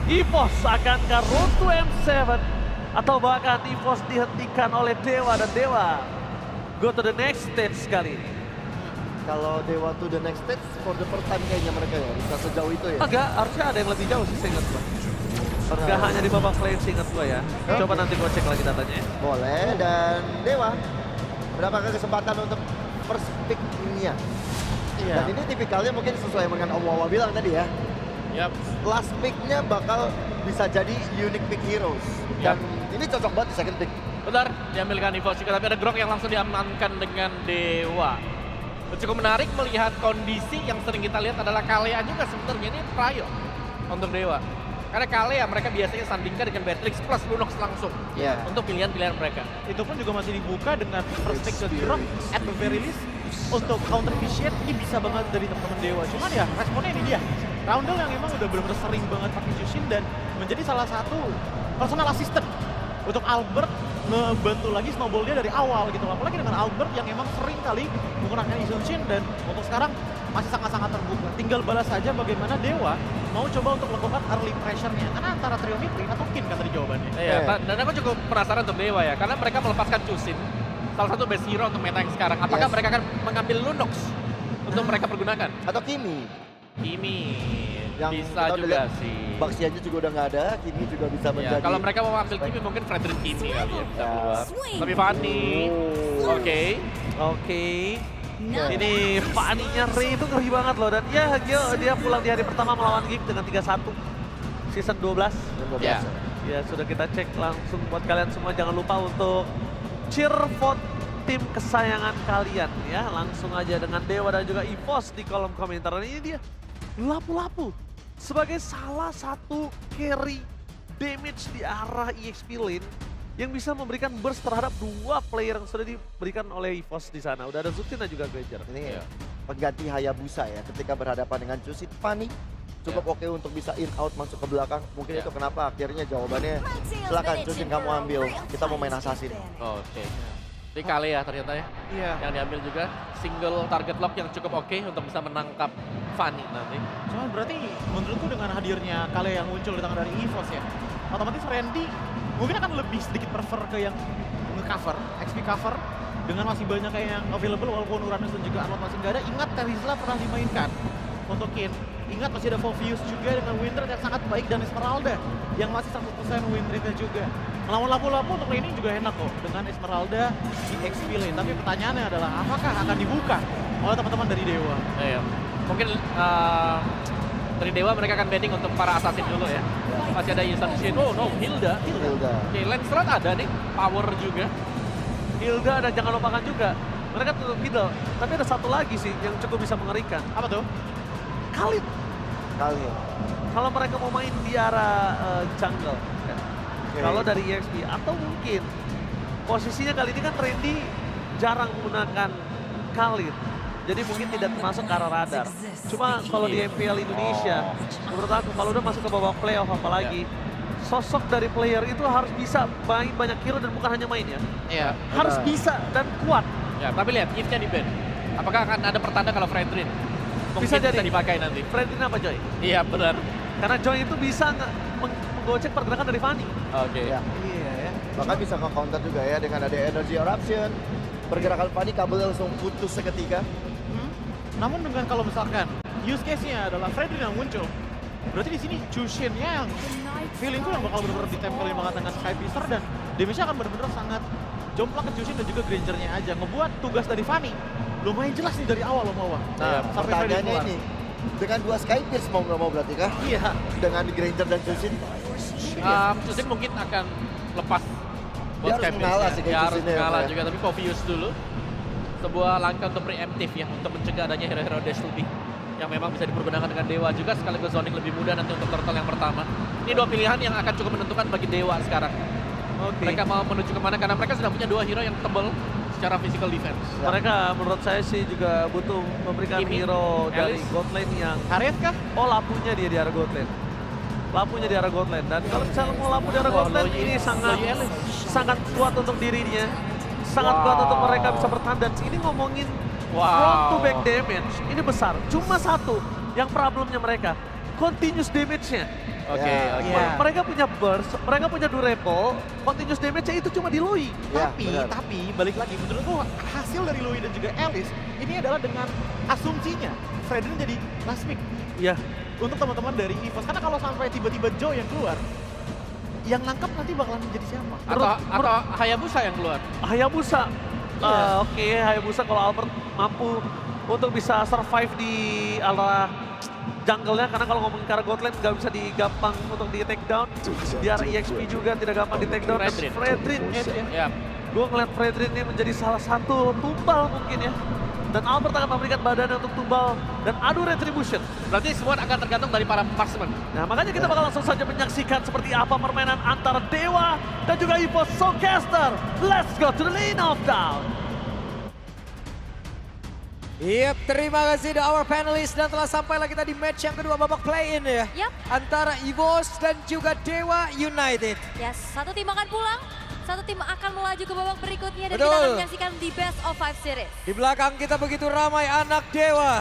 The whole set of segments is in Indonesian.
EVOS akankah road to M7 atau bahkan EVOS dihentikan oleh Dewa dan Dewa go to the next stage kali ini. Kalau Dewa to the next stage for the first time kayaknya mereka ya, bisa sejauh itu ya. Agak, harusnya ada yang lebih jauh sih seingat gua. Gak hanya di babak play seingat gua ya. Coba nanti gua cek lagi datanya ya. Boleh, dan Dewa mendapatkan kesempatan untuk first pick-nya. Iya. Dan ini tipikalnya mungkin sesuai dengan Om Wawa bilang tadi ya. Yap. Last pick-nya bakal bisa jadi unique pick heroes. Dan ini cocok banget di second pick. Benar, diambilkan EVOS juga, tapi ada Grok yang langsung diamankan dengan Dewa. Cukup menarik melihat kondisi yang sering kita lihat adalah Kalea juga sebenarnya ini Prayo untuk Dewa. Karena Kalea mereka biasanya sandingkan dengan Beatrix plus Lunox langsung untuk pilihan-pilihan mereka. Itu pun juga masih dibuka dengan first pick ke Grok at the very least untuk counter viciate ini bisa banget dari teman-teman Dewa. Cuman ya responnya ini dia. Roundel yang emang udah benar-benar sering banget pakai Jushin dan menjadi salah satu personal assistant untuk Albert ngebantu lagi snowball dia dari awal gitu. Apalagi dengan Albert yang emang sering kali menggunakan Jushin dan untuk sekarang masih sangat-sangat terbuka. Tinggal balas saja bagaimana Dewa mau coba untuk melakukan early pressure-nya. Karena antara trio mid lane atau Kin kan tadi jawabannya. Iya, dan aku cukup penasaran untuk Dewa ya, karena mereka melepaskan Jushin, salah satu base hero untuk meta yang sekarang. Apakah mereka akan mengambil Lunox untuk mereka pergunakan? Atau Kimi. Kimi Yang bisa kita udah juga lihat sih. Baxi aja juga udah nggak ada, Kimi juga bisa Ya, menjadi. kalau mereka mau ambil Kimi mungkin Frederick Kimi kali ya bisa keluar. Swing. Tapi Fanny, oke. Oke. Ini Fanny-nya Ray itu ngeri banget loh. Dan ya dia pulang di hari pertama melawan Geek dengan 3-1. Season 12. Ya. Ya sudah kita cek langsung buat kalian semua. Jangan lupa untuk cheer vote tim kesayangan kalian ya. Langsung aja dengan Dewa dan juga EVOS di kolom komentar. Dan ini dia Lapu-Lapu sebagai salah satu carry damage di arah EXP lane yang bisa memberikan burst terhadap dua player yang sudah diberikan oleh EVOS di sana. Udah ada Zutin dan juga Granger. Ini pengganti Hayabusa ya, ketika berhadapan dengan Jushin. Fanny cukup oke untuk bisa in out masuk ke belakang. Mungkin itu kenapa akhirnya jawabannya silakan Jushin kamu ambil, kita mau main assassin. Oke. Di Kalea ternyata ya, yang diambil juga single target lock yang cukup oke untuk bisa menangkap Fanny nanti. Cuman berarti menurutku dengan hadirnya Kale yang muncul di tangan dari EVOS ya, otomatis Randy mungkin akan lebih sedikit prefer ke yang nge-cover, XP cover dengan masih banyak kayak yang available walaupun Uranus dan juga Arlott masih nggak ada. Ingat Terizla pernah dimainkan untuk Kin. Ingat masih ada Fovius juga dengan win rate yang sangat baik dan Esmeralda yang masih 100% win rate-nya juga. Melawan Lapu-Lapu untuk laning juga enak kok dengan Esmeralda di XP lane. Tapi pertanyaannya adalah apakah akan dibuka oleh teman-teman dari Dewa? Iya. Mungkin dari Dewa mereka akan banding untuk para assassin dulu ya. Masih ada Yusan Shin. Oh no, Hilda. Oke, Lancelot ada nih, power juga. Hilda dan jangan lupakan juga mereka tutup middle. Tapi ada satu lagi sih yang cukup bisa mengerikan. Apa tuh? Khalid. Kalau mereka mau main di arah jungle. Kalau dari EXP atau mungkin posisinya kali ini kan Randy jarang menggunakan Khalid. Jadi mungkin tidak termasuk ke arah radar. Cuma kalau di MPL Indonesia, menurut aku kalau udah masuk ke babak playoff apalagi, sosok dari player itu harus bisa main banyak hero dan bukan hanya main ya. Iya. Harus bisa dan kuat. Ya, tapi lihat giftnya di band. Apakah akan ada pertanda kalau Fredrin mungkin Bisa jadi. dipakai nanti? Fredrin apa Joy? Iya benar. Karena Joy itu bisa menggocek pergerakan dari Fanny. Oke. Ya. Iya ya. Bahkan bisa nge-counter juga ya dengan ada energy eruption. Pergerakan Fanny kabel langsung putus seketika. Namun dengan kalau misalkan use case-nya adalah Fredrin yang muncul, berarti di sini Jushin-nya yang feelingku yang bakal benar-benar ditempelin banget dengan Skypicer dan damage-nya akan benar-benar sangat jomplang ke Jushin dan juga Granger-nya aja. Ngebuat tugas dari Fanny lumayan jelas nih dari awal loh Mawa. Nah, sampai Fredrin pertanyaannya keluar. ini, dengan dua Skypierce mau nggak mau berarti kah? Iya. Dengan Granger dan Jushin, Justin mungkin akan lepas Dia harus mengalah sih kayak Dia harus Justin ya, mengalah Pak ya. juga, tapi Fovius dulu. Sebuah langkah untuk preemptif ya, untuk mencegah adanya hero-hero dash lebih. Yang memang bisa dipergunakan dengan Dewa juga, sekaligus zoning lebih mudah nanti untuk turtle yang pertama. Ini dua pilihan yang akan cukup menentukan bagi Dewa sekarang. Mereka mau menuju kemana, karena mereka sudah punya dua hero yang tebal secara physical defense. Mereka menurut saya sih juga butuh memberikan Kimi, hero dari Alice. god lane yang Harriet kah? lapunya dia di arah god lane. Lapunya di arah god lane. Dan kalau misalnya mau lapu di arah god lane ini sangat kuat untuk dirinya. Sangat kuat untuk mereka bisa bertahan. Dan ini ngomongin front to back damage, ini besar. Cuma satu yang problemnya mereka, continuous damage-nya. Oke, Ya. oke. Iya. Mereka punya burst, mereka punya durable, continuous damage-nya itu cuma di Loi. Ya, Tapi, benar. balik lagi menurutku hasil dari Louis dan juga Alice ini adalah dengan asumsinya Fredrin jadi last pick Iya. untuk teman-teman dari EVOS. Karena kalau sampai tiba-tiba Joe yang keluar, yang nangkap nanti bakalan menjadi siapa? Atau Hayabusa yang keluar. Hayabusa. Iya. Oke, Hayabusa kalau Albert mampu untuk bisa survive di area jungle-nya, karena kalau ngomongin ke arah Godland nggak bisa digampang untuk di take down. Di arah EXP juga tidak gampang di take down. Fredrin. Fredrin. Ya, Gue ngeliat Fredrin ini menjadi salah satu tumbal mungkin ya. Dan Albert akan memberikan badannya untuk tumbal dan adu retribution. berarti semua akan tergantung dari para marksman. Nah makanya kita bakal langsung saja menyaksikan seperti apa permainan antara Dewa dan juga EVOS Soulcaster. Let's go to the lane of down. Yep, terima kasih the our panelists dan telah sampailah kita di match yang kedua babak play-in ya. Yap. Antara EVOS dan juga Dewa United. Yes, satu tim akan pulang, satu tim akan melaju ke babak berikutnya dan kita Betul. akan menyaksikan di Best of 5 Series. Di belakang kita begitu ramai anak Dewa.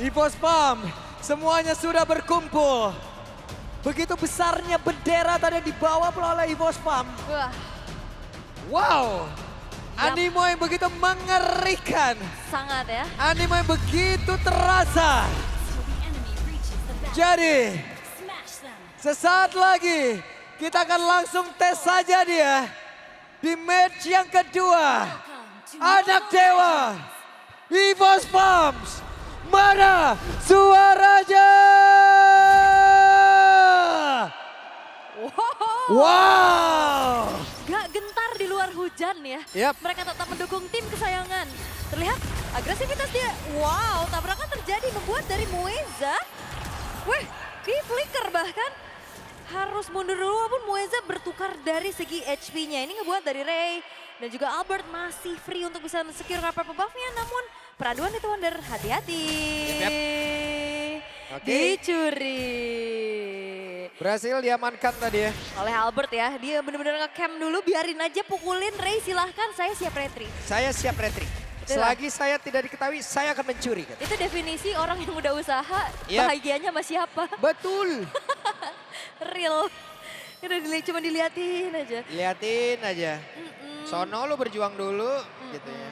EVOS PAM, semuanya sudah berkumpul. Begitu besarnya bendera tadi yang dibawa oleh EVOS PAM. Wah, Wow, Yap. animo yang begitu mengerikan. sangat ya. Animo yang begitu terasa. Jadi, sesaat lagi kita akan langsung tes saja dia di match yang kedua. Anak Dewa, EVOS PAMS, mana suaranya? Wow, Wow. gak gentar di luar hujan ya. Yap. Mereka tetap mendukung tim kesayangan. Terlihat agresivitas dia. Wow, tabrakan terjadi membuat dari Mueza. Wih, key flicker bahkan. Harus mundur dulu walaupun Mueza bertukar dari segi HP-nya. Ini ngebuat dari Ray dan juga Albert masih free untuk bisa secure rapper buff-nya. Namun peraduan itu Wonder, hati-hati. Yap. Oke. Dicuri. Berhasil diamankan tadi ya. Oleh Albert ya, dia bener-bener nge-camp dulu, biarin aja pukulin Ray, silahkan saya siap retri. Saya siap retri. Itulah. Selagi saya tidak diketahui, saya akan mencuri. Itu definisi orang yang udah usaha, Yap. bahagianya sama siapa. Betul. Real. Udah cuma diliatin aja. Liatin aja. Mm-mm. Sono lu berjuang dulu gitu ya.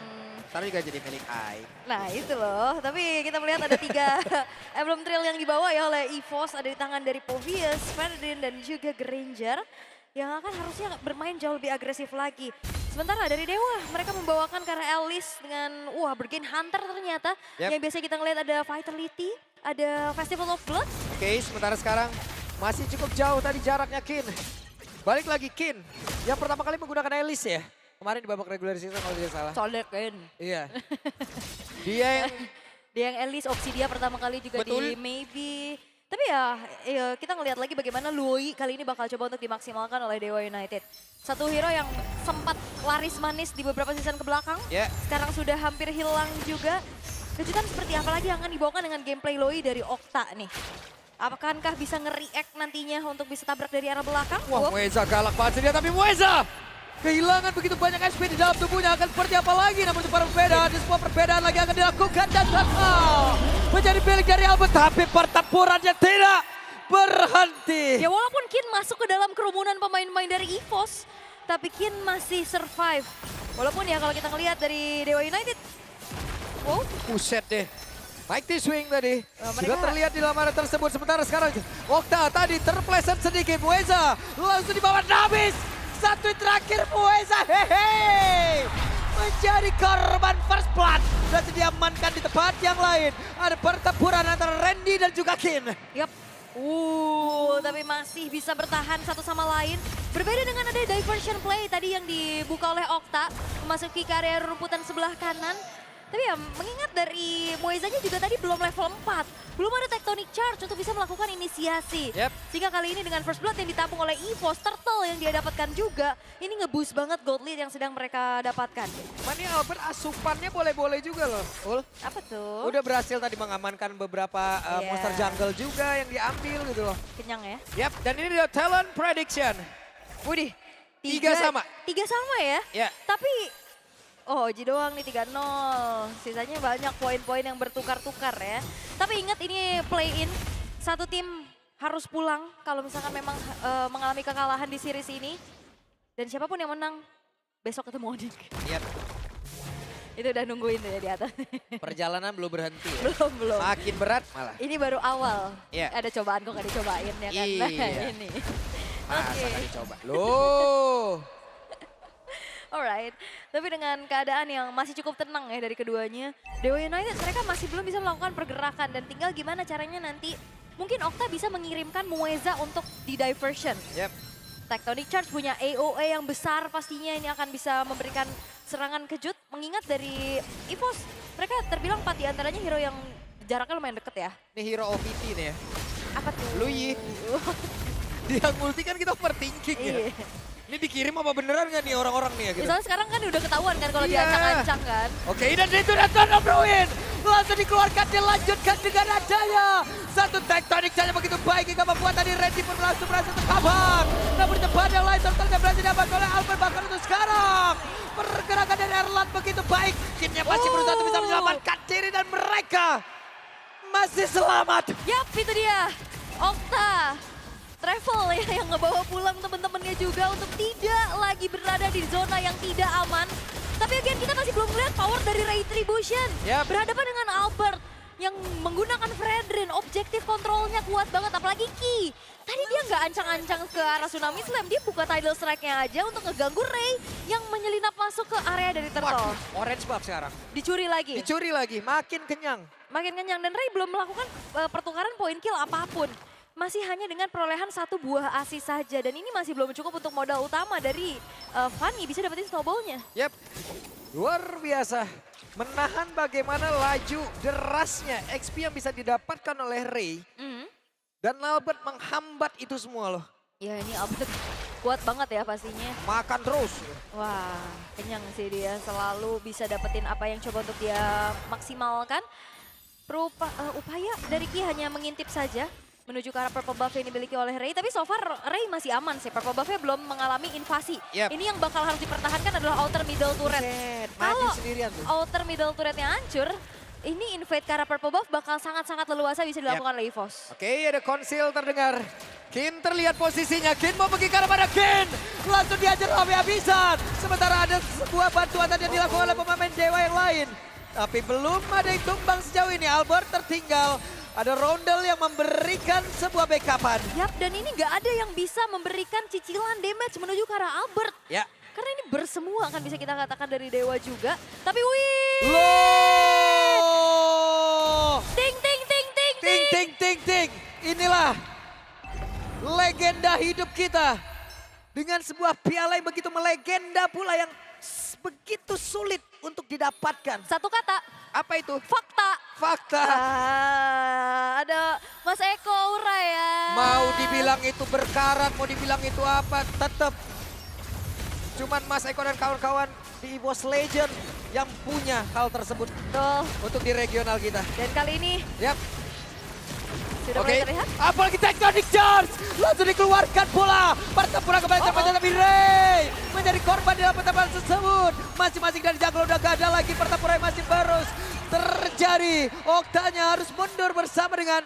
Ntar juga jadi milik Ai. Nah itu loh, tapi kita melihat ada 3 emblem trail yang dibawa ya oleh EVOS. Ada di tangan dari Povius, Ferdin dan juga Granger. Yang akan harusnya bermain jauh lebih agresif lagi. Sementara dari Dewa, mereka membawakan karena Alice dengan, Bergain Hunter ternyata. Yap. Yang biasa kita ngeliat ada Vitality, ada Festival of Blood. Oke, sementara sekarang masih cukup jauh tadi jaraknya Kin. Balik lagi Kin, yang pertama kali menggunakan Alice ya. Kemarin di babak regular season kalau tidak salah. Solekin. Iya. Dia yang Dia yang Alice, opsi dia pertama kali juga Betul. di maybe. Tapi ya kita ngelihat lagi bagaimana Lui kali ini bakal coba untuk dimaksimalkan oleh Dewa United. Satu hero yang sempat laris manis di beberapa season ke belakang. ya Sekarang sudah hampir hilang juga. Kejutan seperti apa lagi yang akan dibawakan dengan gameplay Lui dari Okta nih? Apakah bisa nge-react nantinya untuk bisa tabrak dari arah belakang? Wah, Wop. Mueza galak banget dia, tapi Mueza kehilangan begitu banyak SP di dalam tubuhnya. Akan seperti apa lagi? Namun perbedaan, di semua perbedaan lagi akan dilakukan dan menjadi milik dari Albert. Tapi pertempurannya tidak berhenti. Ya walaupun Kin masuk ke dalam kerumunan pemain-pemain dari EVOS, tapi Kin masih survive. Walaupun ya kalau kita ngelihat dari Dewa United, wow, Buset deh. Mighty swing tadi. mereka- Sudah terlihat di dalam area tersebut. Sementara sekarang Okta tadi terpleset sedikit. Mueza langsung dibawa Nabis. Satu yang terakhir Mueza. Hehe. Menjadi korban first blood. Dan diamankan di tempat yang lain. Ada pertempuran antara Randy dan juga Kin. yap. Tapi masih bisa bertahan satu sama lain. Berbeda dengan ada diversion play tadi yang dibuka oleh Okta. Memasuki ke area rumputan sebelah kanan. Tapi ya mengingat dari Muezanya juga tadi belum level 4. Belum ada tectonic charge untuk bisa melakukan inisiasi. Yep. Sehingga kali ini dengan first blood yang ditampung oleh EVOS, Turtle yang dia dapatkan juga. Ini nge-boost banget gold lead yang sedang mereka dapatkan. Cuman ini Albert asupannya boleh-boleh juga loh. Ul. Apa tuh? Udah berhasil tadi mengamankan beberapa Iya. monster jungle juga yang diambil gitu loh. Kenyang ya. Yap, dan ini dia talent prediction. Widih. Tiga sama. 3 sama ya. Ya. Tapi Oji doang nih 3-0. Sisanya banyak poin-poin yang bertukar-tukar ya. Tapi ingat ini play-in. Satu tim harus pulang kalau misalkan memang mengalami kekalahan di series ini. Dan siapapun yang menang, besok ketemu Onyx. Yap. Itu udah nungguin tuh ya di atas. Perjalanan belum berhenti ya. Belum. Makin berat malah. Ini baru awal. Iya. Ada cobaan kok gak dicobain ya kan. Iya. Nah, ini. Masa Oke. nggak dicoba? Loh. Alright, tapi dengan keadaan yang masih cukup tenang ya dari keduanya, Dewa United mereka masih belum bisa melakukan pergerakan dan tinggal gimana caranya nanti mungkin Okta bisa mengirimkan Mueza untuk di diversion. Yap. Tectonic Charge punya AOE yang besar pastinya ini akan bisa memberikan serangan kejut mengingat dari EVOS mereka terbilang 4 diantaranya hero yang jaraknya lumayan deket ya. Ini hero OPT nih ya. Apa tuh? Luyi. Dia multi kan kita overthinking ya. Iya. Ini dikirim apa beneran nggak nih orang-orang nih ya gitu? Misalnya sekarang kan udah ketahuan kan kalau Iya. diancang-ancang kan. Oke, dan itu Nathan O'Brien langsung dikeluarkan, dilanjutkan dengan adanya satu tektonik saja begitu baik hingga membuat tadi Randy pun langsung berhasil terkabang. Namun di tempat yang lain Turtle nggak berhasil dapat oleh Albert bahkan untuk sekarang. Pergerakan dari Erlan begitu baik, Kinnya masih berusaha untuk bisa menyelamatkan diri dan mereka masih selamat. Yap, itu dia. Okta. Travel ya yang ngebawa pulang temen-temennya juga untuk tidak lagi berada di zona yang tidak aman. Tapi again kita masih belum melihat power dari Retribution. Yap. Berhadapan dengan Albert yang menggunakan Fredrin. Objektif kontrolnya kuat banget apalagi Ki. Tadi dia nggak ancang-ancang ke arah Tsunami Slam. Dia buka Tidal Strike-nya aja untuk ngeganggu Ray yang menyelinap masuk ke area dari Turtle. Waduh, orange buff sekarang. Dicuri lagi. Dicuri lagi, makin kenyang. Makin kenyang dan Ray belum melakukan pertukaran poin kill apapun. Masih hanya dengan perolehan 1 buah asis saja dan ini masih belum cukup untuk modal utama dari Fanny bisa dapetin snowball-nya. Yap, luar biasa. Menahan bagaimana laju derasnya XP yang bisa didapatkan oleh Ray. Dan Albert menghambat itu semua loh. Ya ini Albert kuat banget ya pastinya. Makan terus. Wah kenyang sih dia selalu bisa dapetin apa yang coba untuk dia maksimalkan. Upaya dari Ki hanya mengintip saja menuju ke arah purple buff yang dimiliki oleh Ray. Tapi so far Ray masih aman sih, purple buff-nya belum mengalami invasi. Yep. Ini yang bakal harus dipertahankan adalah outer middle turret. Maju Kalau sendirian tuh. outer middle turretnya hancur, ini invade ke arah purple buff bakal sangat-sangat leluasa bisa dilakukan oleh EVOS. Oke, ada konsil terdengar. Kin terlihat posisinya, Kin mau pergi ke arah mana Kin. Langsung diajar habis-habisan. Sementara ada sebuah bantuan tadi yang dilakukan oleh pemain Dewa yang lain. Tapi belum ada yang tumbang sejauh ini, Albert tertinggal. Ada Rondel yang memberikan sebuah backupan. Yap, dan ini nggak ada yang bisa memberikan cicilan damage menuju ke arah Albert. Ya. Karena ini bersemua kan bisa kita katakan dari Dewa juga. Tapi wih! Loh! Ting ting ting ting Ting ting ting ting. Inilah legenda hidup kita. Dengan sebuah piala yang begitu melegenda pula yang begitu sulit untuk didapatkan. Satu kata, Apa itu? fakta. Fakta. Ada Mas Eko Ura ya. Mau dibilang itu berkarat, mau dibilang itu apa, tetap. Cuman Mas Eko dan kawan-kawan di EVOS Legend yang punya hal tersebut Betul. untuk di regional kita. Dan kali ini Yap. sudah Oke, mulai terlihat. apalagi Tectonic Charge. Langsung dikeluarkan bola. Pertempuran kembali terpecah tapi Ray menjadi korban dalam pertempuran tersebut. Masing-masing dari jungle udah gak ada lagi, pertempuran masih terus terjadi. Oktanya harus mundur bersama dengan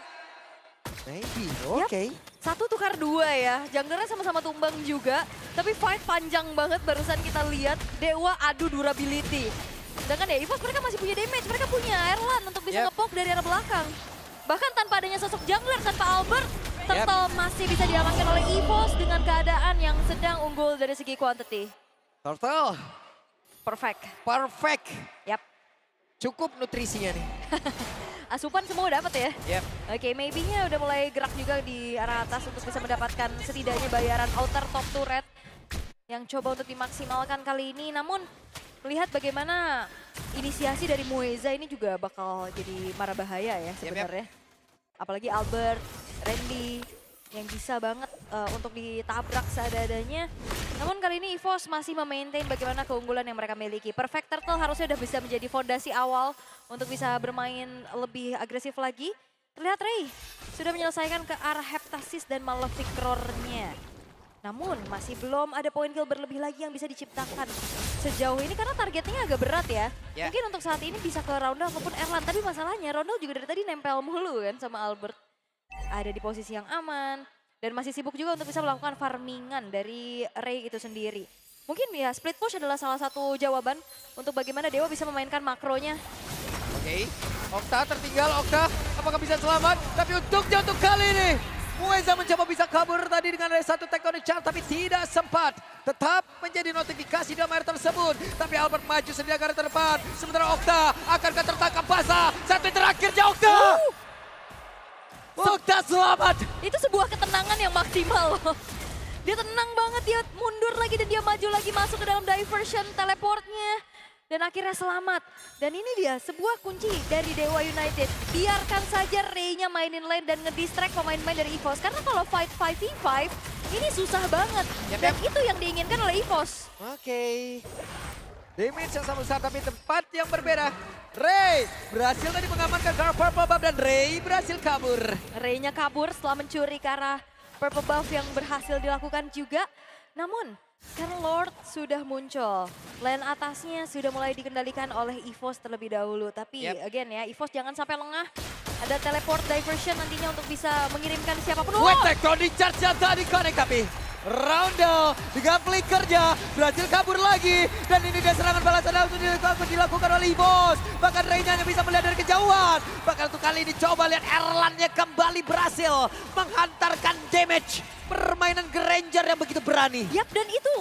Maybe, oke. Satu tukar dua ya, junglernya sama-sama tumbang juga. Tapi fight panjang banget barusan kita lihat. Dewa adu durability. Sedangkan ya EVOS mereka masih punya damage, mereka punya Erlan untuk bisa Yep. ngepok dari arah belakang. Bahkan tanpa adanya sosok jungler, tanpa Albert, Turtle masih bisa diamankan oleh EVOS dengan keadaan yang sedang unggul dari segi quantity. Turtle, Perfect. perfect. Yap. Cukup nutrisinya nih. Asupan semua dapat ya. Yep. Oke, maybe-nya udah mulai gerak juga di arah atas untuk bisa mendapatkan setidaknya bayaran outer top turret yang coba untuk dimaksimalkan kali ini. Namun melihat bagaimana inisiasi dari Mueza ini juga bakal jadi mara bahaya ya sebenarnya. Apalagi Albert, Randy yang bisa banget untuk ditabrak seadanya. Namun kali ini EVOS masih memaintain bagaimana keunggulan yang mereka miliki. Perfect Turtle harusnya udah bisa menjadi fondasi awal untuk bisa bermain lebih agresif lagi. Terlihat Ray sudah menyelesaikan ke arah Heptasis dan Malefic Roar-nya. Namun masih belum ada poin kill berlebih lagi yang bisa diciptakan sejauh ini karena targetnya agak berat ya. Mungkin untuk saat ini bisa ke Rondel maupun Erlan. Tapi masalahnya Rondel juga dari tadi nempel mulu kan sama Albert. ada di posisi yang aman. Dan masih sibuk juga untuk bisa melakukan farmingan dari Ray itu sendiri. Mungkin ya split push adalah salah satu jawaban untuk bagaimana Dewa bisa memainkan makronya. Oke, Okta tertinggal, Okta apakah bisa selamat? Tapi untuk kali ini, Mueza mencoba bisa kabur tadi dengan ada satu tectonic charge tapi tidak sempat. Tetap menjadi notifikasi dalam air tersebut. Tapi Albert maju sendiri ke arah terdepan. Sementara Okta akankah tertangkap basah. Satu terakhirnya Okta. Okta selamat. Itu sebuah ketenangan yang maksimal loh. Dia tenang banget, dia mundur lagi dan dia maju lagi masuk ke dalam diversion teleportnya. Dan akhirnya selamat. Dan ini dia sebuah kunci dari Dewa United. Biarkan saja Ray-nya mainin lane dan ngedistract pemain-pemain dari EVOS. Karena kalau fight 5v5 ini susah banget. Dan itu yang diinginkan oleh EVOS. Oke. Damage yang sama besar tapi tempat yang berbeda. Ray berhasil tadi mengamankan ke arah Purple Buff dan Ray berhasil kabur. Ray-nya kabur setelah mencuri ke arah Purple Buff yang berhasil dilakukan juga. Namun, karena Lord sudah muncul. Lane atasnya sudah mulai dikendalikan oleh EVOS terlebih dahulu. Tapi again ya, EVOS jangan sampai lengah. Ada teleport diversion nantinya untuk bisa mengirimkan siapapun. Wait, tectonic charge yang tadi connect tapi Roundel dengan flickernya berhasil kabur lagi. Dan ini dia serangan balasan langsung dilakukan oleh EVOS. Bahkan Ray-nya hanya bisa melihat dari kejauhan. Bahkan untuk kali ini coba lihat Erlan-nya kembali berhasil menghantarkan damage. Permainan Granger yang begitu berani. Yap, dan itu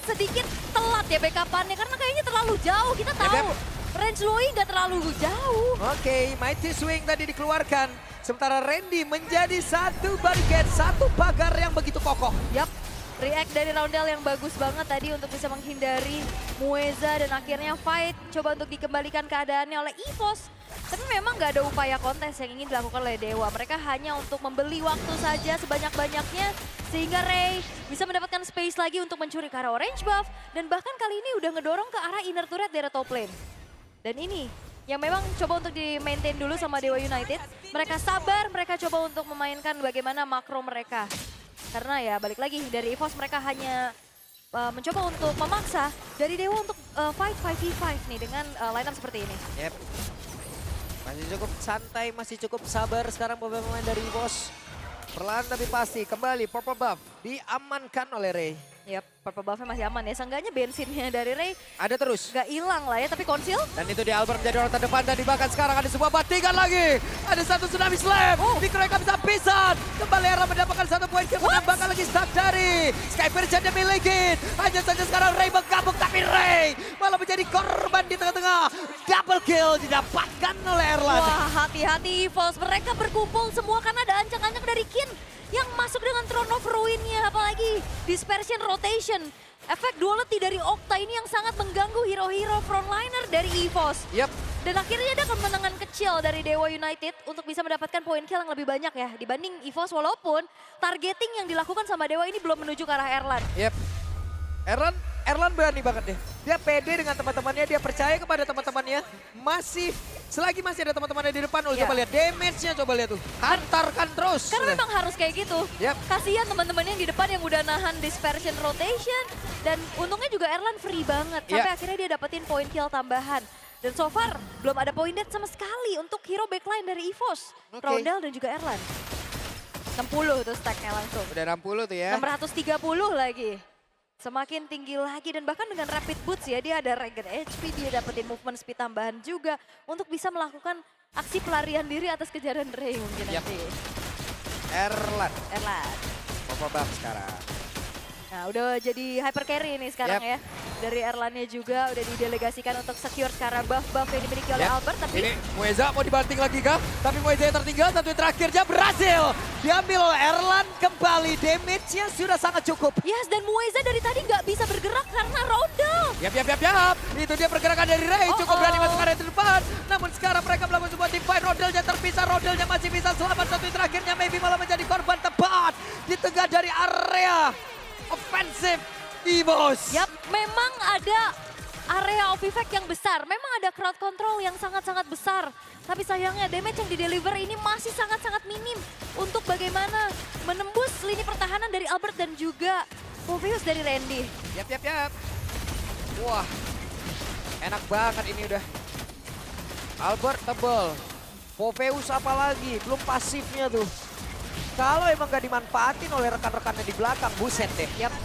sedikit telat ya backup-annya karena kayaknya terlalu jauh. Kita tahu range Loi nggak terlalu jauh. Oke, Mighty Swing tadi dikeluarkan. Sementara Randy menjadi satu barricade, satu pagar yang begitu kokoh. Yap, react dari Roundel yang bagus banget tadi untuk bisa menghindari Mueza dan akhirnya fight coba untuk dikembalikan keadaannya oleh EVOS. Tapi memang nggak ada upaya kontes yang ingin dilakukan oleh Dewa. Mereka hanya untuk membeli waktu saja sebanyak-banyaknya sehingga Ray bisa mendapatkan space lagi untuk mencuri ke arah orange buff. Dan bahkan kali ini udah ngedorong ke arah inner turret dari top lane. Dan ini yang memang coba untuk di-maintain dulu sama Dewa United. Mereka sabar, mereka coba untuk memainkan bagaimana makro mereka. Karena ya balik lagi dari EVOS mereka hanya mencoba untuk memaksa dari Dewa untuk fight 5v5 nih dengan lineup seperti ini. Yep. Masih cukup santai, masih cukup sabar sekarang pemain dari EVOS. Perlahan tapi pasti kembali Purple Buff diamankan oleh Ray. Yap, Purple Buff-nya masih aman ya. Seenggaknya bensinnya dari Ray Ada terus. nggak hilang lah ya, tapi konsil. Dan itu di Albert menjadi orang terdepan dan bahkan sekarang ada sebuah batingan lagi. Ada satu tsunami slam. Dikeroyok habis-habisan. Kembali Era mendapatkan satu poin kill menambahkan lagi stack dari Skyversion yang milikin. Hanya saja sekarang Ray menggabung tapi Ray malah menjadi korban di tengah-tengah. Double kill didapatkan oleh Erlan. Wah, hati-hati EVOS. Mereka berkumpul semua karena ada ancang-ancang dari Kin yang masuk dengan Throne of Ruin-nya, apalagi Dispersion Rotation. Efek duality dari Okta ini yang sangat mengganggu hero-hero frontliner dari EVOS. Yap. Dan akhirnya ada kemenangan kecil dari Dewa United untuk bisa mendapatkan poin kill yang lebih banyak ya dibanding EVOS, walaupun targeting yang dilakukan sama Dewa ini belum menuju ke arah Erlan. Yap. Erlan berani banget deh. Dia pede dengan teman-temannya, dia percaya kepada teman-temannya. Selagi masih ada teman-temannya di depan, coba lihat damage-nya, coba lihat tuh. Hantarkan terus. Karena memang harus kayak gitu. Yap. Kasihan teman-temannya yang di depan yang udah nahan dispersion rotation. Dan untungnya juga Erlan free banget. Sampai akhirnya dia dapetin poin kill tambahan. Dan so far belum ada point dead sama sekali untuk hero backline dari EVOS. Roundel dan juga Erlan. 60 tuh stacknya langsung. Udah 60 tuh ya. 630 lagi. Semakin tinggi lagi dan bahkan dengan rapid boots ya, dia ada regen HP, dia dapetin movement speed tambahan juga untuk bisa melakukan aksi pelarian diri atas kejaran Ray mungkin nanti. Erlan. Erlan. Buff sekarang. Nah udah jadi hyper carry ini sekarang ya. Dari Erlannya juga udah didelegasikan untuk secure sekarang buff-buff yang dimiliki oleh Albert. Tapi ini Mueza mau dibanting lagi kah? Tapi Mueza yang tertinggal, satu terakhirnya berhasil. Diambil oleh Erlan kembali, damage-nya sudah sangat cukup. yes, dan Mueza dari tadi nggak bisa bergerak karena Roundel. Yap. Itu dia pergerakan dari Ray, cukup berani masuk area depan. Namun sekarang mereka melakukan sebuah team fight, Rodelnya terpisah, Rodelnya masih bisa selamat. Satu terakhirnya maybe malah menjadi korban tepat di tengah dari area offensive EVOS. Yap, memang ada area of effect yang besar. Memang ada crowd control yang sangat-sangat besar. Tapi sayangnya damage yang di-deliver ini masih sangat-sangat minim untuk bagaimana menembus lini pertahanan dari Albert dan juga Poveus dari Randy. Yap. Wah, enak banget ini udah. Albert tebel. Poveus apalagi, belum pasifnya tuh. kalau emang gak dimanfaatin oleh rekan-rekannya di belakang, buset deh. Yap.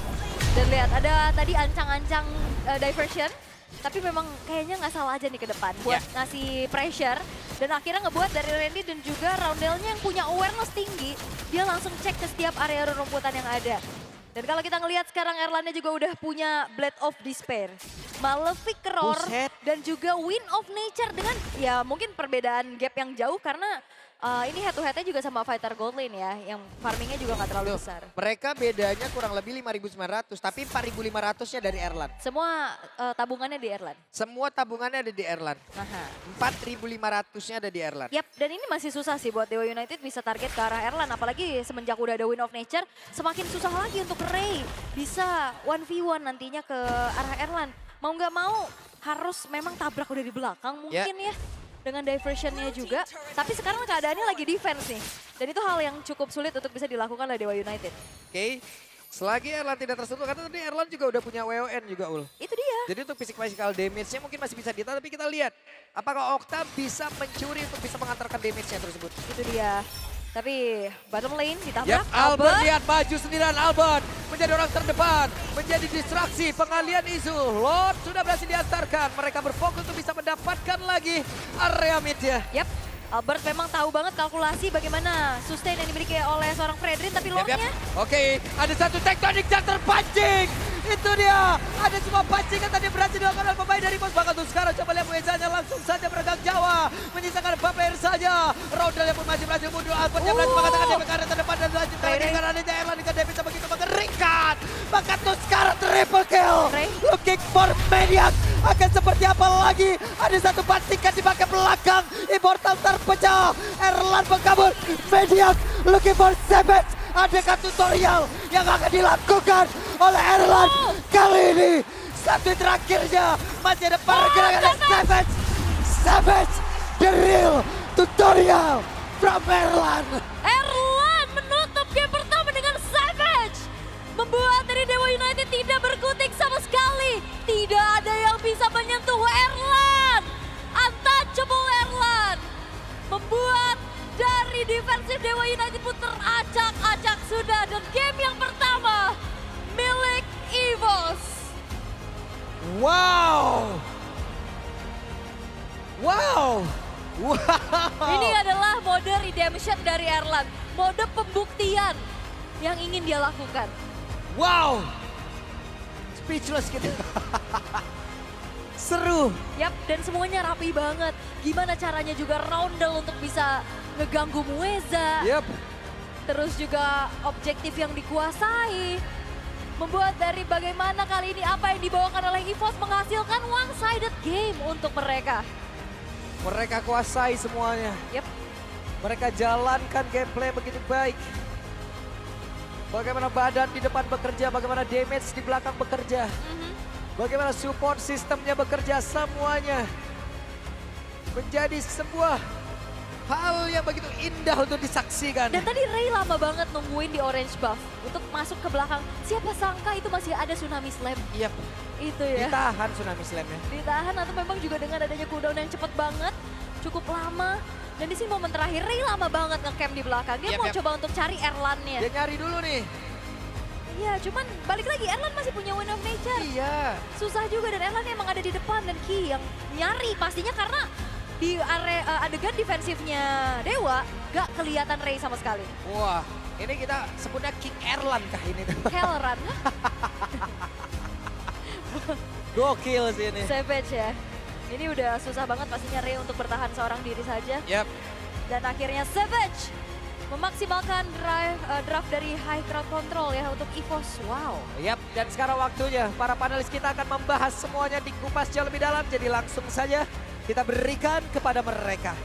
Dan lihat ada tadi ancang-ancang diversion. Tapi memang kayaknya nggak salah aja nih ke depan buat ngasih pressure. Dan akhirnya ngebuat dari Randy dan juga Roundel-nya yang punya awareness tinggi. Dia langsung cek ke setiap area rerumputan yang ada. Dan kalau kita ngelihat sekarang Erlannya juga udah punya Blade of Despair. Malefic Roar dan juga Wind of Nature dengan ya mungkin perbedaan gap yang jauh karena ini head to head-nya juga sama Fighter Gold Lane ya. Yang farmingnya juga nggak terlalu besar. Mereka bedanya kurang lebih 5.900 tapi 4.500-nya dari Erlan. Semua tabungannya di Erlan. Semua tabungannya ada di Erlan. Aha. 4.500-nya ada di Erlan. Yap, dan ini masih susah sih buat Dewa United bisa target ke arah Erlan. Apalagi semenjak udah ada Wind of Nature, semakin susah lagi untuk Ray bisa 1v1 nantinya ke arah Erlan. Mau nggak mau harus memang tabrak udah di belakang mungkin ya. Dengan diversionnya juga. Tapi sekarang keadaannya lagi defense nih. Dan itu hal yang cukup sulit untuk bisa dilakukan oleh Dewa United. Oke. Selagi Erlan tidak tersentuh, karena tadi Erlan juga udah punya WON juga, Ul. Itu dia. Jadi untuk physical damage-nya mungkin masih bisa ditahan, tapi kita lihat apakah Okta bisa mencuri untuk bisa mengantarkan damage-nya tersebut. Itu dia. Tapi bottom lane ditabrak. Yap, Albert lihat maju sendirian. Albert menjadi orang terdepan, menjadi distraksi pengalian isu. Lord sudah berhasil diantarkan. Mereka berfokus untuk bisa mendapatkan lagi area mid ya. Yap, Albert memang tahu banget kalkulasi bagaimana sustain yang dimiliki oleh seorang Fredrin, tapi Lordnya. Oke, ada satu tektonik yang terpancing. Itu dia. Ada semua pancingan tadi berhasil dilakukan oleh pemain dari Pos. Bahkan tuh sekarang coba lihat Muezanya langsung saja meregang Jawa. Menyisakan Baper saja. Roundel yang pun masih berhasil mundur. Albert yang berhasil mengatakan DP ke arah terdepan dan lanjut lagi dengan adanya Erlan dengan DP begitu mengerikan. Bahkan tuh sekarang triple kill. Looking for Maniac. Akan seperti apa lagi? Ada satu pancingan di bagian belakang. Immortal terpecah. Erlan mengkabur. Maniac looking for Savage. Adakah tutorial yang akan dilakukan oleh Erlan kali ini? Satu terakhirnya masih ada pergerakan dari Savage. Savage, the real tutorial from Erlan. Erlan menutup game pertama dengan Savage. Membuat dari Dewa United tidak berkutik sama sekali. Tidak ada yang bisa menyentuh Erlan. Untouchable Erlan. Membuat dari defensif Dewa United pun teracak-acak sudah. Dan game yang pertama milik EVOS. Wow. Wow. Wow. Ini adalah mode redemption dari Erlan. Mode pembuktian yang ingin dia lakukan. Wow. Speechless gitu. Seru. Yap, dan semuanya rapi banget. Gimana caranya juga Roundel untuk bisa ngeganggu Mueza. Yep. Terus juga objektif yang dikuasai. Membuat dari bagaimana kali ini apa yang dibawakan oleh EVOS menghasilkan one-sided game untuk mereka. Mereka kuasai semuanya. Yep. Mereka jalankan gameplay begitu baik. Bagaimana badan di depan bekerja, bagaimana damage di belakang bekerja. Bagaimana support sistemnya bekerja, semuanya menjadi sebuah hal yang begitu indah untuk disaksikan. Dan tadi Ray lama banget nungguin di orange buff untuk masuk ke belakang. Siapa sangka itu masih ada tsunami slam. Yap. Itu ya. Ditahan tsunami slamnya. Ditahan atau memang juga dengan adanya cooldown yang cepat banget. Cukup lama. Dan di sini momen terakhir Ray lama banget nge-camp di belakang. Dia mau coba untuk cari Erlannya. Dia nyari dulu nih. Iya, cuman balik lagi Erlan masih punya Wind of Nature. Iya. Susah juga dan Erlan emang ada di depan dan Ki yang nyari pastinya karena di area adegan defensifnya Dewa gak kelihatan Ray sama sekali. Wah, ini kita sebutnya King Erlan kah ini tuh? Hellrun. Gokil sih ini. Savage ya. Ini udah susah banget pastinya Ray untuk bertahan seorang diri saja. Yap. Dan akhirnya Savage memaksimalkan draft dari high crowd control ya untuk EVOS. Wow. Yap, dan sekarang waktunya para panelis kita akan membahas semuanya di kupas jauh lebih dalam. Jadi langsung saja kita berikan kepada mereka.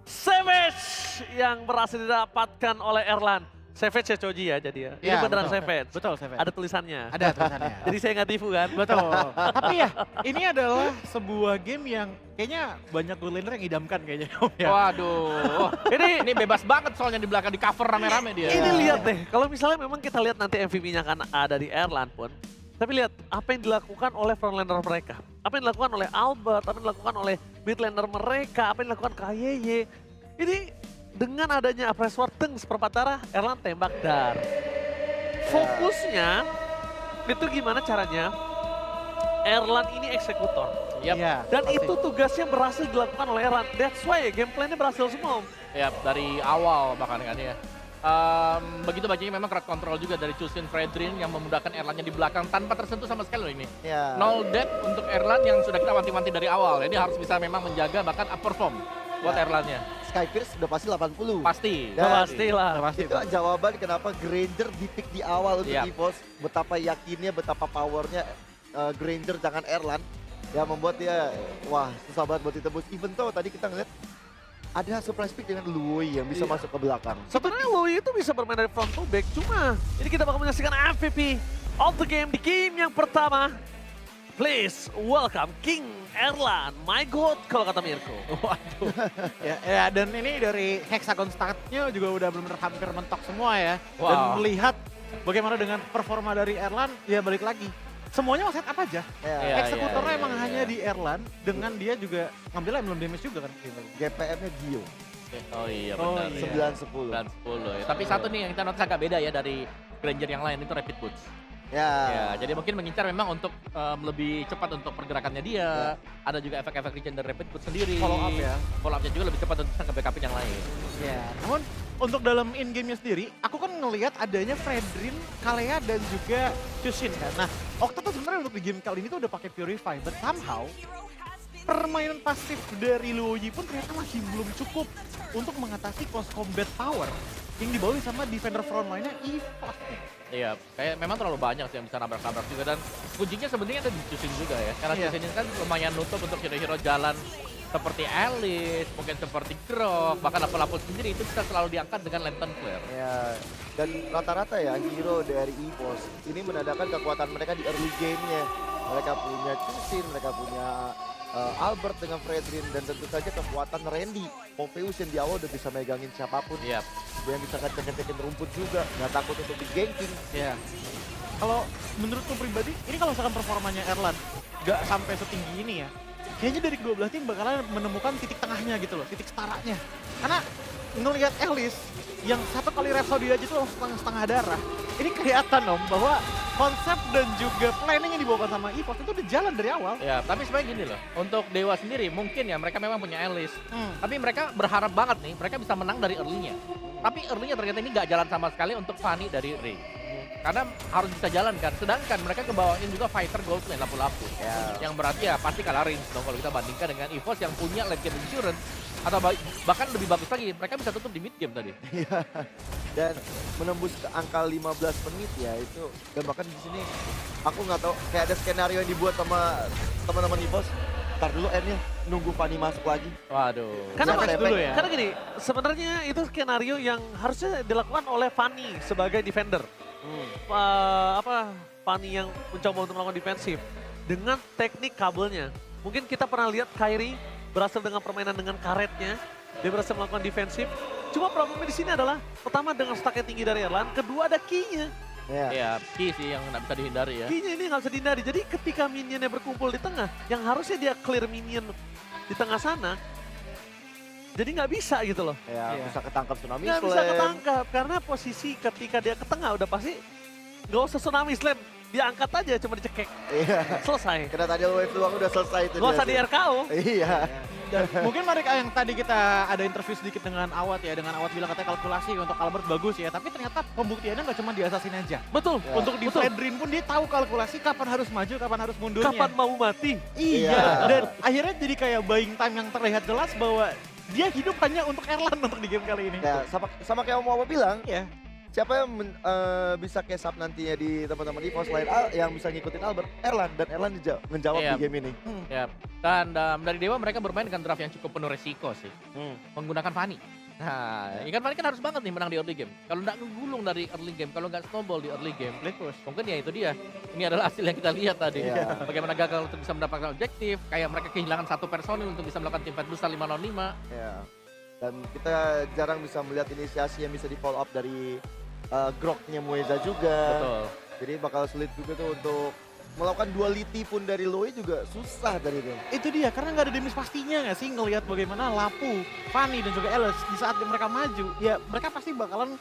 Savage yang berhasil didapatkan oleh Erlan. Savage ya Choji ya jadi ya. Ini Ya, beneran betul. Savage. Betul, Savage. Ada tulisannya. Ada tulisannya. Jadi saya nggak tipu kan? Betul. Tapi ya, ini adalah sebuah game yang kayaknya banyak goal laner yang idamkan kayaknya. Ya. Waduh, ini bebas banget soalnya di belakang di cover rame-rame dia. Ini lihat deh, kalau misalnya memang kita lihat nanti MVP-nya kan ada di Erlan pun. Tapi lihat apa yang dilakukan oleh frontlaner mereka. Apa yang dilakukan oleh Albert, apa yang dilakukan oleh midlaner mereka, apa yang dilakukan KYY. Ini dengan adanya press war teng seperempat arah, Erlan tembak dar. Fokusnya itu gimana caranya? Erlan ini eksekutor. Yap. Iya, Dan pasti. itu tugasnya berhasil dilakukan oleh Erlan. That's why gameplaynya berhasil semua. Ya, dari awal bahkan kan ya. Begitu banyaknya memang crowd control juga dari Chusin Fredrin yang memudahkan Erlannya di belakang tanpa tersentuh sama sekali loh ini. Ya. 0 death untuk Erlan yang sudah kita wanti-wanti dari awal. Jadi harus bisa memang menjaga bahkan up perform buat Ya. Erlannya. Skyfierce udah pasti 80. Pasti. Dan Pastilah. itu jawaban kenapa Granger di pick di awal untuk Iya. EVOS. Betapa yakinnya, betapa powernya Granger jangan Erlan. Ya membuat dia, wah susah banget buat ditebus. Even though tadi kita ngeliat ada surprise pick dengan Lui yang bisa masuk ke belakang. Sebenarnya Louis itu bisa bermain dari front to back, cuma ini kita bakal menyaksikan MVP of the game di game yang pertama. Please welcome King Erlan, my god kalau kata Mirko. Waduh. Ya, dan ini dari Hexagon statnya juga udah benar-benar hampir mentok semua ya. Dan Wow. melihat bagaimana dengan performa dari Erlan, ya balik lagi. Semuanya set up aja. Ya, Iya. Eksekutornya emang iya. hanya di Erlan, dengan dia juga ngambilnya emblem damage juga kan. GPM-nya Gio, Oh iya Oh benar. iya. 9-10. 9-10 ya. Tapi satu nih yang kita notice agak beda ya dari Granger yang lain itu Rapid Boots. Ya, Ya, jadi mungkin mengincar memang untuk lebih cepat untuk pergerakannya dia. Ada juga efek-efek regen dari Rapid Boots sendiri. Follow up ya. Follow up-nya juga lebih cepat untuk nge-backupin yang lain. Ya, namun untuk dalam in game-nya sendiri, aku kan ngelihat adanya Fredrin, Kalea dan juga Chusin kan. Nah, Octa tuh sebenarnya untuk di game kali ini tuh udah pakai Purify, but somehow permainan pasif dari Luoyi pun ternyata masih belum cukup untuk mengatasi close combat power yang dibawa sama defender frontline-nya EVOS nih. Iya, kayak memang terlalu banyak sih yang bisa nabrak-nabrak juga dan kuncinya sebenarnya ada di Chusin juga ya. Karena Iya. Chusin ini kan lumayan nutup untuk hero-hero jalan seperti Alice, mungkin seperti Grok, bahkan Apple sendiri itu bisa selalu diangkat dengan Lantern Flare. ya. Dan rata-rata ya hero dari EVOS ini menandakan kekuatan mereka di early game-nya. Mereka punya Chusin, mereka punya Albert dengan Fredrin, dan tentu saja kekuatan Randy. Popheus yang di awal udah bisa megangin siapapun. Iya. Dia yang bisa ngecek-ngecekin rumput juga, nggak takut untuk di ganking. Ya. Kalau menurutku pribadi, ini kalau misalkan performanya Erlan nggak sampai setinggi ini ya, kayaknya dari kedua belah tim bakalan menemukan titik tengahnya gitu loh, titik setaranya. Karena ngelihat Alice yang satu kali Rhapsody aja tuh langsung setengah darah. Ini kelihatan om bahwa konsep dan juga planning yang dibawakan sama EVOS itu udah jalan dari awal. Ya, tapi sebenarnya gini loh, untuk Dewa sendiri mungkin ya mereka memang punya Alice. Hmm. Tapi mereka berharap banget nih, mereka bisa menang dari early-nya. Tapi early-nya ternyata ini nggak jalan sama sekali untuk Fanny dari Ray. Karena harus bisa jalan kan, sedangkan mereka kebawain juga fighter gold lane lapu-lapu. Ya. Yang berarti ya pasti kalah range dong kalau kita bandingkan dengan EVOS yang punya late game insurance. Atau bahkan lebih bagus lagi, mereka bisa tutup di mid game tadi. Dan menembus ke angka 15 menit ya itu, dan bahkan di sini aku nggak tahu kayak ada skenario yang dibuat sama teman-teman EVOS. Ntar dulu end-nya nunggu Fanny masuk lagi. Waduh. Karena Siapa dulu ya? Karena gini, sebenarnya itu skenario yang harusnya dilakukan oleh Fanny sebagai defender. Fanny yang mencoba untuk melakukan defensif dengan teknik kabelnya. Mungkin kita pernah lihat Kyrie berhasil dengan permainan dengan karetnya, dia berhasil melakukan defensif. Cuma problemnya di sini adalah pertama dengan stack yang tinggi dari Erlan, kedua ada key-nya. Ya. Ya, key sih yang nggak bisa dihindari ya. Key-nya ini nggak bisa dihindari. Jadi ketika minionnya berkumpul di tengah, yang harusnya dia clear minion di tengah sana, jadi nggak bisa gitu loh. Ya, Iya. bisa ketangkap Tsunami Nggak Slam. bisa ketangkap karena posisi ketika dia ke tengah udah pasti nggak usah Tsunami Slam, dia angkat aja cuma dicekek, Iya. selesai. Karena tadi wave doang udah selesai itu. Nggak dia usah sih. di RKO. Iya. Dan mungkin mereka yang tadi kita ada interview sedikit dengan Awat ya, dengan Awat bilang katanya kalkulasi untuk Albert bagus ya, tapi ternyata pembuktiannya nggak cuma di Assassin aja. Betul. Ya. Untuk di Betul. Fredrin pun dia tahu kalkulasi kapan harus maju, kapan harus mundurnya. Kapan mau mati? Iya, Iya. dan akhirnya jadi kayak buying time yang terlihat jelas bahwa dia hidup hanya untuk Erlan untuk di game kali ini. Ya, sama kayak Om Wawa bilang, Iya. siapa yang bisa kesap nantinya di teman-teman EVOS selain yang bisa ngikutin Albert? Erlan, dan Erlan ngejawab Iya. di game ini. Ya, dan dari Dewa mereka bermain dengan draft yang cukup penuh resiko sih. Menggunakan Fanny. Nah, ikan Fanny kan harus banget nih menang di early game. Kalau nggak ngegulung dari early game, kalau nggak snowball di early game, mungkin ya itu dia. Ini adalah hasil yang kita lihat tadi. Iya. Bagaimana gagal untuk bisa mendapatkan objektif, kayak mereka kehilangan satu personil untuk bisa melakukan team fight besar 5 lawan 5. Ya. Dan kita jarang bisa melihat inisiasi yang bisa di follow up dari Groknya Mueza juga. Betul. Jadi bakal sulit juga tuh untuk melakukan duality pun dari Loi juga susah dari dia. Itu dia, karena nggak ada damage pastinya nggak sih ngelihat bagaimana Lapu, Fanny dan juga Alice di saat mereka maju, ya mereka pasti bakalan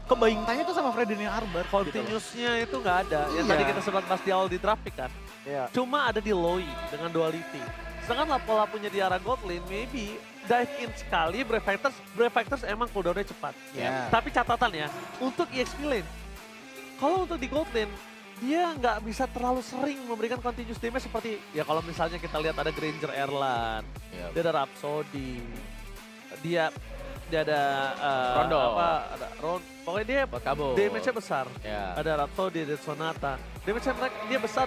kebayang tanya tuh sama Freddy yang Arbor. Continuousnya itu nggak ada. Yang Iya. tadi kita sempat bahas di awal di traffic kan. Iya. Cuma ada di Loi dengan duality. Sedangkan lapu-lapunya di arah God lane, maybe dive in sekali, Brave Fighters emang cooldownnya cepat. Ya. Tapi catatan ya, untuk EXP lane, kalau untuk di God lane, dia nggak bisa terlalu sering memberikan continuous damage seperti, ya kalau misalnya kita lihat ada Granger Erlan, dia ada Rhapsody, dia ada Rondo. pokoknya dia Buat kabur. damage-nya besar. Ya. Ada Rhapsody, ada Sonata. Damage-nya dia besar